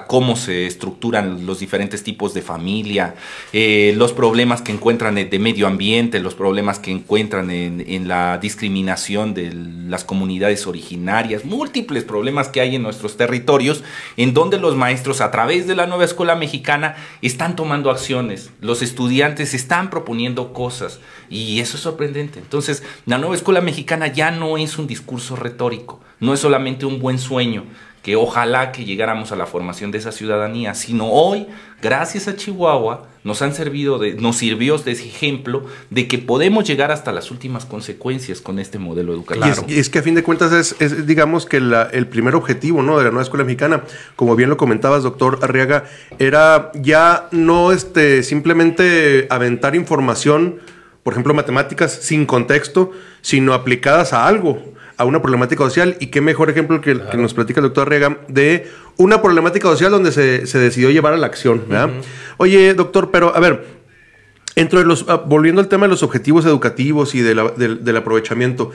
cómo se estructuran los diferentes tipos de familia, los problemas que encuentran de medio ambiente, los problemas que encuentran en la discriminación de las comunidades originarias, múltiples problemas que hay en nuestros territorios, en donde los maestros a través de la nueva escuela mexicana están tomando acciones, los estudiantes están proponiendo cosas, y eso es sorprendente. Entonces, la nueva escuela mexicana ya no es un discurso retórico, no es solamente un buen sueño, que ojalá que llegáramos a la formación de esa ciudadanía, sino hoy, gracias a Chihuahua, nos sirvió de ejemplo de que podemos llegar hasta las últimas consecuencias con este modelo educativo. Y es que a fin de cuentas es digamos que el primer objetivo, ¿no?, de la nueva escuela mexicana, como bien lo comentabas, doctor Arriaga, era ya no simplemente aventar información, por ejemplo matemáticas, sin contexto, sino aplicadas a algo, a una problemática social. Y qué mejor ejemplo que nos platica el doctor Arriaga de una problemática social donde se decidió llevar a la acción, ¿verdad? Oye, doctor, pero a ver, volviendo al tema de los objetivos educativos y del aprovechamiento,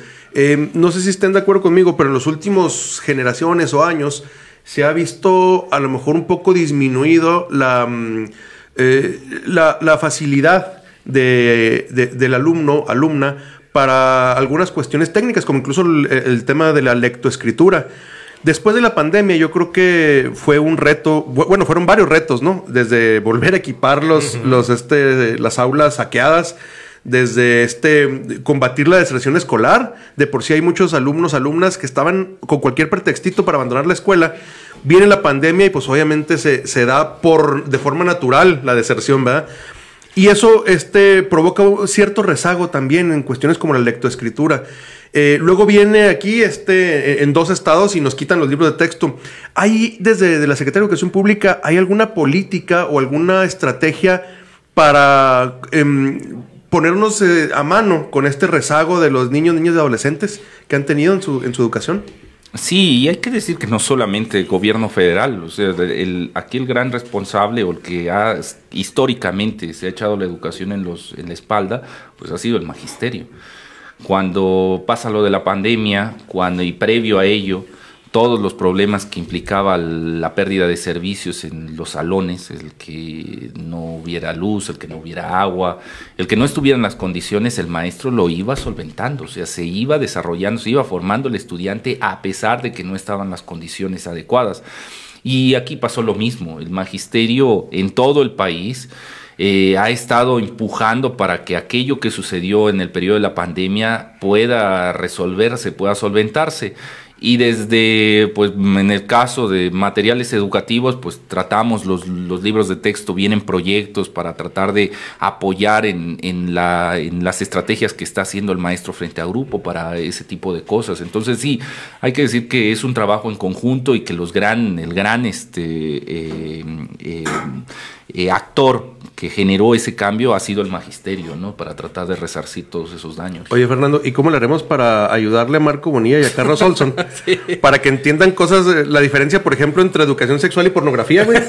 no sé si estén de acuerdo conmigo, pero en los últimos generaciones o años se ha visto a lo mejor un poco disminuido la facilidad del alumna para algunas cuestiones técnicas, como incluso el tema de la lectoescritura. Después de la pandemia, yo creo que fue un reto, bueno, fueron varios retos, ¿no? Desde volver a equipar las aulas saqueadas, desde combatir la deserción escolar. De por sí hay muchos alumnos, alumnas que estaban con cualquier pretextito para abandonar la escuela. Viene la pandemia y pues obviamente se da de forma natural la deserción, ¿verdad? Y eso provoca cierto rezago también en cuestiones como la lectoescritura. Luego viene aquí en 2 estados y nos quitan los libros de texto. ¿Hay desde la Secretaría de Educación Pública, hay alguna política o alguna estrategia para ponernos a mano con este rezago de los niños, niñas y adolescentes que han tenido en su educación? Sí, y hay que decir que no solamente el gobierno federal, o sea, aquí el gran responsable o el que históricamente se ha echado la educación en la espalda, pues ha sido el magisterio. Cuando pasa lo de la pandemia, y previo a ello, todos los problemas que implicaba la pérdida de servicios en los salones, el que no hubiera luz, el que no hubiera agua, el que no estuviera en las condiciones, el maestro lo iba solventando, o sea, se iba desarrollando, se iba formando el estudiante a pesar de que no estaban las condiciones adecuadas. Y aquí pasó lo mismo, el magisterio en todo el país ha estado empujando para que aquello que sucedió en el periodo de la pandemia pueda resolverse, pueda solventarse. Y desde, pues en el caso de materiales educativos, pues tratamos los libros de texto, vienen proyectos para tratar de apoyar en las estrategias que está haciendo el maestro frente a grupo para ese tipo de cosas. Entonces sí, hay que decir que es un trabajo en conjunto y que el gran actor que generó ese cambio ha sido el magisterio, ¿no? Para tratar de resarcir todos esos daños. Oye, Fernando, ¿y cómo le haremos para ayudarle a Marco Bonilla y a Carlos Olson? Sí. Para que entiendan cosas, la diferencia, por ejemplo, entre educación sexual y pornografía, güey.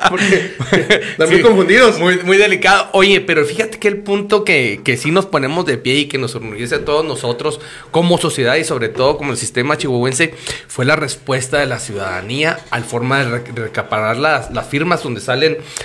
Porque están muy confundidos. Muy delicado. Oye, pero fíjate que el punto que sí nos ponemos de pie y que nos enorgullece a todos nosotros como sociedad y sobre todo como el sistema chihuahuense fue la respuesta de la ciudadanía al forma de recaparar las firmas donde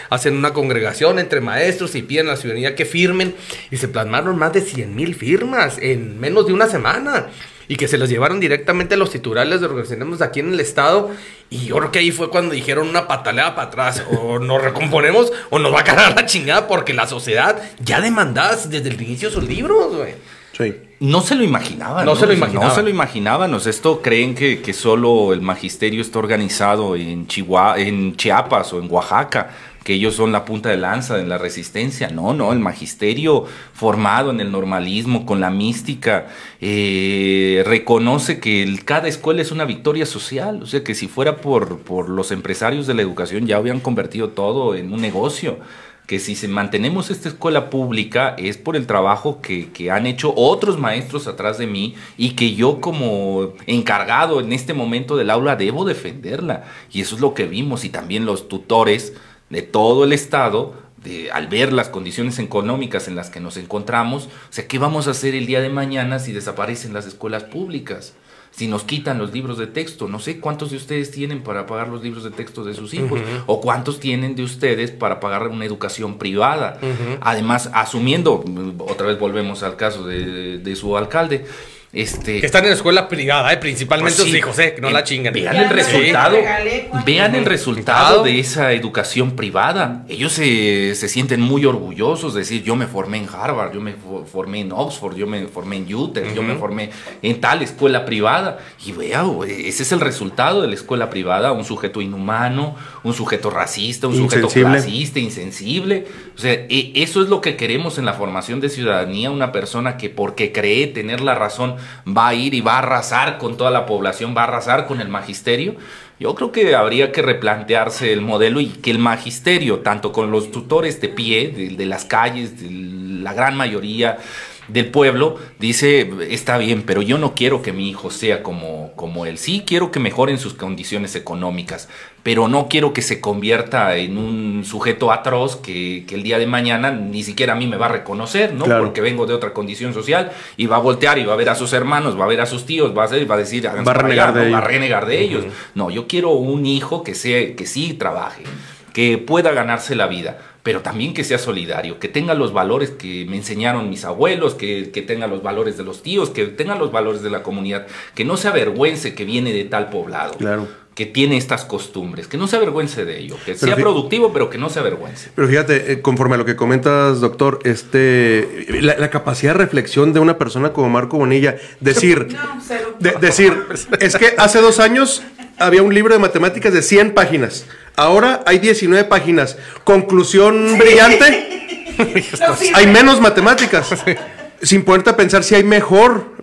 hacen una congregación entre maestros y piden a la ciudadanía que firmen y se plasmaron más de 100,000 firmas en menos de una semana y que se las llevaron directamente a los titulares de organizaciones aquí en el estado y yo creo que ahí fue cuando dijeron una patalea para atrás, o nos recomponemos o nos va a cargar la chingada porque la sociedad ya demandaba desde el inicio sus libros, güey. Sí. No se lo imaginaban. No se lo imaginaban. O sea, esto creen que solo el magisterio está organizado en Chiapas o en Oaxaca, que ellos son la punta de lanza en la resistencia. No, el magisterio formado en el normalismo, con la mística, reconoce que cada escuela es una victoria social. O sea, que si fuera por los empresarios de la educación ya habían convertido todo en un negocio. Que si mantenemos esta escuela pública es por el trabajo que han hecho otros maestros atrás de mí y que yo como encargado en este momento del aula debo defenderla. Y eso es lo que vimos y también los tutores de todo el estado, al ver las condiciones económicas en las que nos encontramos, o sea, ¿qué vamos a hacer el día de mañana si desaparecen las escuelas públicas? Si nos quitan los libros de texto, no sé cuántos de ustedes tienen para pagar los libros de texto de sus hijos, o cuántos tienen de ustedes para pagar una educación privada. Además, asumiendo, otra vez volvemos al caso de su alcalde, que están en la escuela privada, principalmente sus hijos, que no la chingan. Vean el resultado de esa educación privada. Ellos se sienten muy orgullosos de decir, yo me formé en Harvard, yo me formé en Oxford, yo me formé en UTEP, yo me formé en tal escuela privada. Y vea, ese es el resultado de la escuela privada, un sujeto inhumano, un sujeto racista, un sujeto clasista, insensible. O sea, eso es lo que queremos en la formación de ciudadanía, una persona que porque cree tener la razón va a ir y va a arrasar con toda la población, va a arrasar con el magisterio. Yo creo que habría que replantearse el modelo y que el magisterio, tanto con los tutores de pie, de las calles, de la gran mayoría del pueblo, dice, está bien, pero yo no quiero que mi hijo sea como él. Sí, quiero que mejoren sus condiciones económicas, pero no quiero que se convierta en un sujeto atroz que el día de mañana ni siquiera a mí me va a reconocer, ¿no? Claro. Porque vengo de otra condición social y va a voltear y va a ver a sus hermanos, va a ver a sus tíos, va a decir, va a renegar de ellos. No, yo quiero un hijo que sí trabaje, que pueda ganarse la vida, pero también que sea solidario, que tenga los valores que me enseñaron mis abuelos, que tenga los valores de los tíos, que tenga los valores de la comunidad, que no se avergüence que viene de tal poblado. Claro. tiene estas costumbres, que no se avergüence de ello, que sea productivo, pero que no se avergüence. Pero fíjate, conforme a lo que comentas, doctor, la capacidad de reflexión de una persona como Marco Bonilla, decir, es que hace 2 años había un libro de matemáticas de 100 páginas, ahora hay 19 páginas, conclusión brillante, hay menos matemáticas, sin ponerte a pensar si hay mejor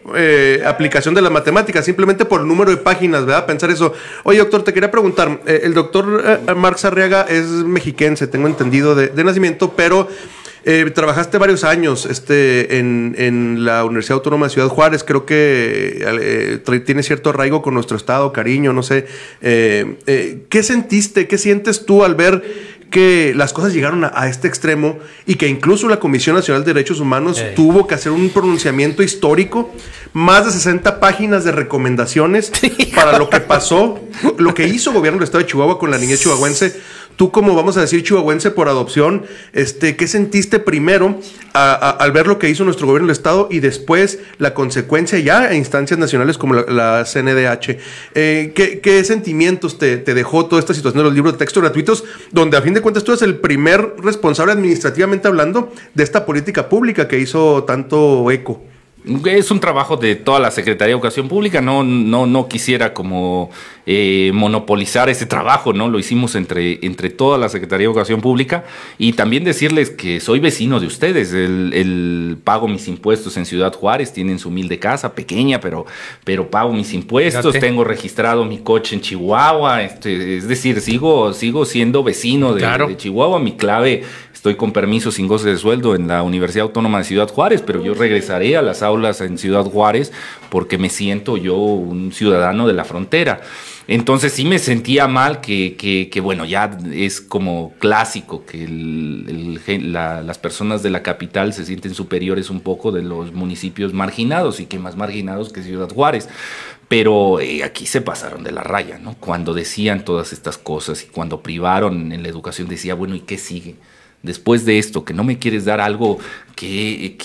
aplicación de las matemáticas, simplemente por el número de páginas, ¿verdad? Pensar eso. Oye, doctor, te quería preguntar, el doctor Marx Arriaga es mexiquense, tengo entendido, de nacimiento, pero trabajaste varios años en la Universidad Autónoma de Ciudad Juárez, creo que tiene cierto arraigo con nuestro estado, cariño, no sé. ¿Qué sentiste, qué sientes tú al ver que las cosas llegaron a este extremo y que incluso la Comisión Nacional de Derechos Humanos tuvo que hacer un pronunciamiento histórico, más de 60 páginas de recomendaciones para lo que pasó, lo que hizo el gobierno del estado de Chihuahua con la niñez chihuahuense? Tú, como vamos a decir chihuahuense por adopción, ¿qué sentiste primero al ver lo que hizo nuestro gobierno del estado y después la consecuencia ya a instancias nacionales como la CNDH? ¿Qué sentimientos te dejó toda esta situación de los libros de texto gratuitos, donde a fin de cuentas tú eres el primer responsable administrativamente hablando de esta política pública que hizo tanto eco? Es un trabajo de toda la Secretaría de Educación Pública, no quisiera como monopolizar ese trabajo, ¿no? Lo hicimos entre toda la Secretaría de Educación Pública, y también decirles que soy vecino de ustedes, pago mis impuestos en Ciudad Juárez, tienen su humilde casa, pequeña, pero pago mis impuestos. Fíjate. Tengo registrado mi coche en Chihuahua, es decir, sigo siendo vecino de Chihuahua. Mi clave, estoy con permiso sin goce de sueldo en la Universidad Autónoma de Ciudad Juárez, pero yo regresaré a las aulas en Ciudad Juárez porque me siento yo un ciudadano de la frontera. Entonces sí me sentía mal que bueno, ya es como clásico que las personas de la capital se sienten superiores un poco de los municipios marginados, y que más marginados que Ciudad Juárez. Pero aquí se pasaron de la raya, ¿no? Cuando decían todas estas cosas y cuando privaron en la educación, decía, bueno, ¿y qué sigue? Después de esto, que no me quieres dar algo que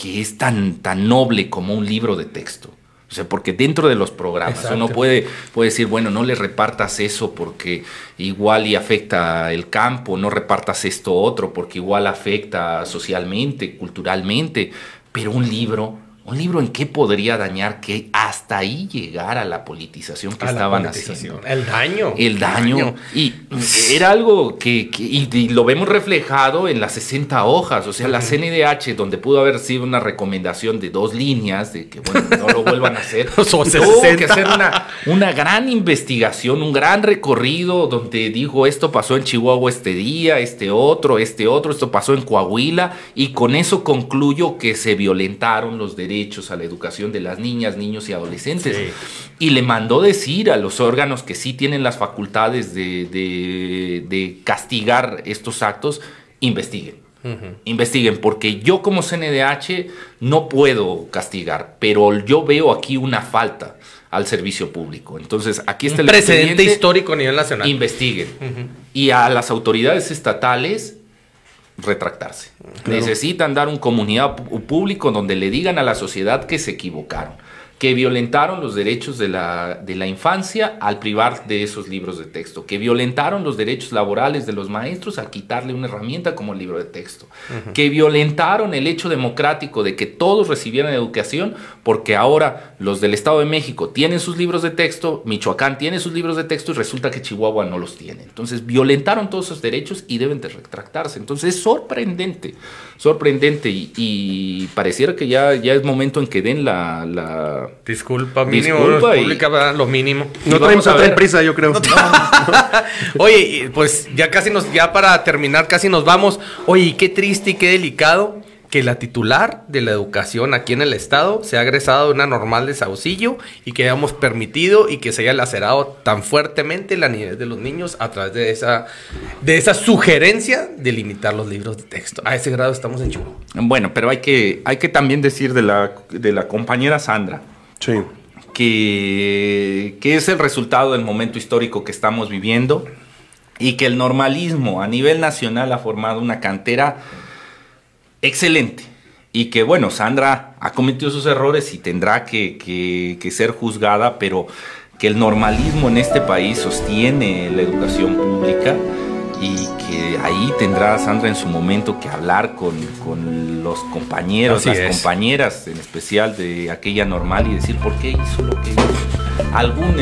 es tan noble como un libro de texto. O sea, porque dentro de los programas uno puede decir, bueno, no le repartas eso porque igual y afecta el campo, no repartas esto otro porque igual afecta socialmente, culturalmente, pero un libro ¿en qué podría dañar que hasta ahí llegara la politización que estaban haciendo? El daño. Y era algo y lo vemos reflejado en las 60 hojas. O sea, la CNDH, donde pudo haber sido una recomendación de 2 líneas, de que, bueno, no lo vuelvan a hacer. Tuvo que hacer una gran investigación, un gran recorrido, donde dijo, esto pasó en Chihuahua este día, esto pasó en Coahuila, y con eso concluyo que se violentaron los derechos a la educación de las niñas, niños y adolescentes. Sí. Y le mandó decir a los órganos que sí tienen las facultades de castigar estos actos, investiguen. Investiguen, porque yo como CNDH no puedo castigar, pero yo veo aquí una falta al servicio público. Entonces, aquí está el precedente histórico a nivel nacional. Investiguen. Y a las autoridades estatales, retractarse. Claro. Necesitan dar un comunicado público donde le digan a la sociedad que se equivocaron, que violentaron los derechos de la infancia al privar de esos libros de texto, que violentaron los derechos laborales de los maestros al quitarle una herramienta como el libro de texto, que violentaron el hecho democrático de que todos recibieran educación, porque ahora los del Estado de México tienen sus libros de texto, Michoacán tiene sus libros de texto y resulta que Chihuahua no los tiene. Entonces violentaron todos esos derechos y deben de retractarse. Entonces es sorprendente y pareciera que ya es momento en que den la disculpa pública, lo mínimo. No traen prisa, yo creo. Oye, pues ya para terminar casi nos vamos. Oye, qué triste y qué delicado que la titular de la educación aquí en el estado se ha egresado de una normal de Saucillo y que hayamos permitido y que se haya lacerado tan fuertemente la niñez de los niños a través de esa sugerencia de limitar los libros de texto. A ese grado estamos en Chihuahua. Bueno, pero hay que también decir de la compañera Sandra, sí, que es el resultado del momento histórico que estamos viviendo y que el normalismo a nivel nacional ha formado una cantera excelente, y que bueno, Sandra ha cometido sus errores y tendrá que ser juzgada, pero que el normalismo en este país sostiene la educación pública y que ahí tendrá Sandra en su momento que hablar con los compañeros, las compañeras en especial de aquella normal y decir por qué hizo lo que hizo. Algún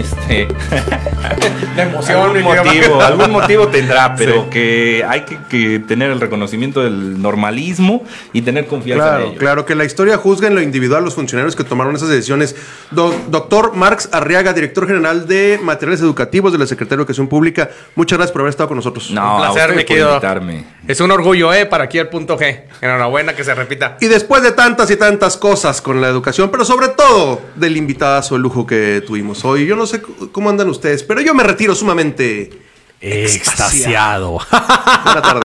algún motivo tendrá, pero que hay que tener el reconocimiento del normalismo y tener confianza en ello. Claro, que la historia juzgue en lo individual los funcionarios que tomaron esas decisiones. Doctor Marx Arriaga, director general de materiales educativos de la Secretaría de Educación Pública, muchas gracias por haber estado con nosotros. No, un placer, mi querido. Es un orgullo, para aquí el punto G. Enhorabuena, que se repita. Y después de tantas y tantas cosas con la educación, pero sobre todo del invitadazo, el lujo que tuvimos hoy, yo no sé cómo andan ustedes, pero yo me retiro sumamente extasiado. Buena tarde.